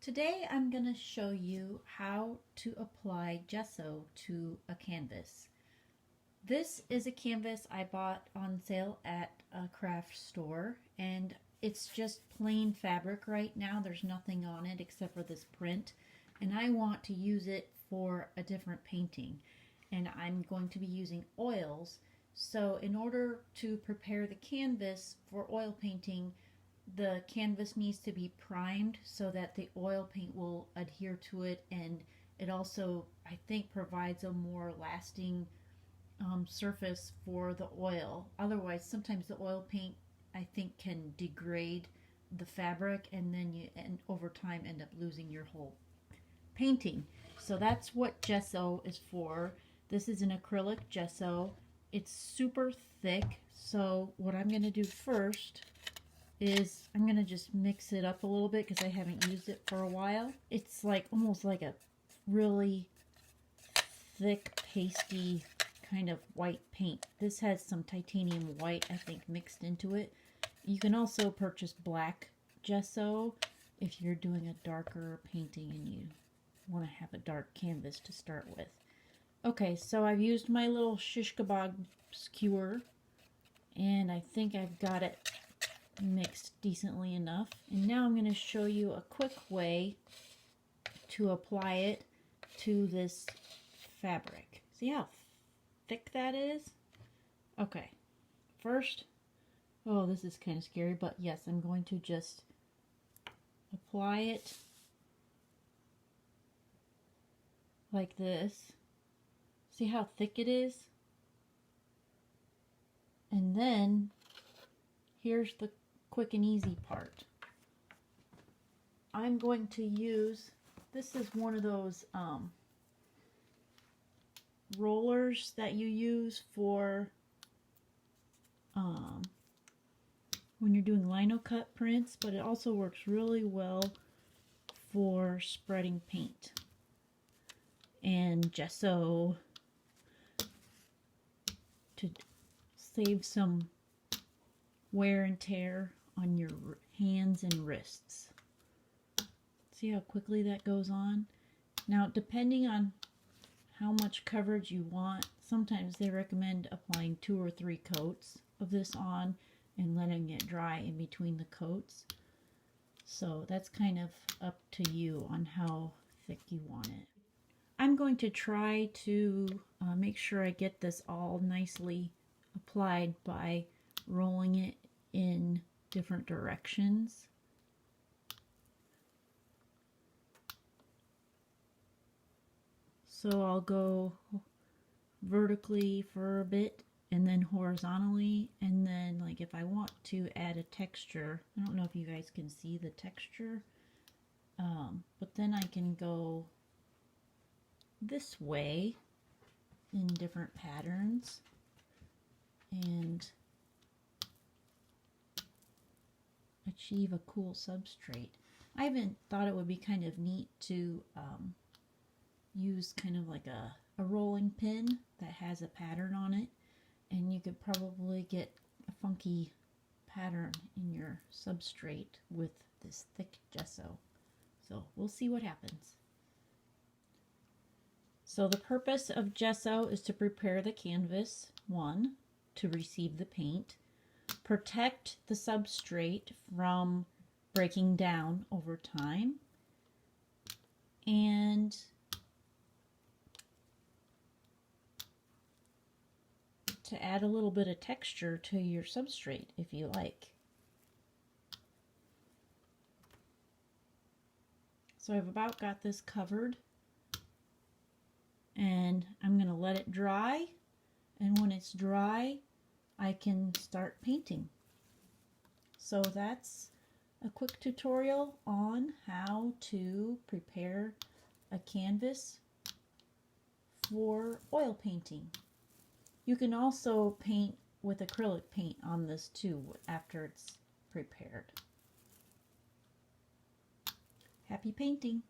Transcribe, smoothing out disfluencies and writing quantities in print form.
Today I'm going to show you how to apply gesso to a canvas. This is a canvas I bought on sale at a craft store, and it's just plain fabric right now. There's nothing on it except for this print, and I want to use it for a different painting, and I'm going to be using oils. So in order to prepare the canvas for oil painting, the canvas needs to be primed so that the oil paint will adhere to it, and it also, I think, provides a more lasting surface for the oil. Otherwise, sometimes the oil paint, I think, can degrade the fabric, and then you over time end up losing your whole painting. So that's what gesso is for. This is an acrylic gesso. It's super thick, so what I'm going to do first is I'm going to just mix it up a little bit because I haven't used it for a while. It's like almost like a really thick, pasty kind of white paint. This has some titanium white, I think, mixed into it. You can also purchase black gesso if you're doing a darker painting and you want to have a dark canvas to start with. Okay, so I've used my little shish kebab skewer, and I think I've got it mixed decently enough. And now I'm going to show you a quick way to apply it to this fabric. See how thick that is? Okay, first, oh, this is kind of scary, but yes, I'm going to just apply it like this. See how thick it is? And then here's the quick and easy part. I'm going to use, this is one of those rollers that you use for when you're doing lino cut prints, but it also works really well for spreading paint and gesso to save some wear and tear on your hands and wrists. See how quickly that goes on? Now, depending on how much coverage you want, sometimes they recommend applying 2 or 3 coats of this on and letting it dry in between the coats. So that's kind of up to you on how thick you want it. I'm going to try to make sure I get this all nicely applied by rolling it in different directions. So I'll go vertically for a bit and then horizontally, and then like if I want to add a texture, I don't know if you guys can see the texture, but then I can go this way in different patterns and achieve a cool substrate. I even thought it would be kind of neat to use kind of like a rolling pin that has a pattern on it, and you could probably get a funky pattern in your substrate with this thick gesso. So we'll see what happens. So the purpose of gesso is to prepare the canvas, 1, to receive the paint, protect the substrate from breaking down over time, and to add a little bit of texture to your substrate if you like. So I've about got this covered, and I'm going to let it dry, and when it's dry I can start painting. So that's a quick tutorial on how to prepare a canvas for oil painting. You can also paint with acrylic paint on this too after it's prepared. Happy painting!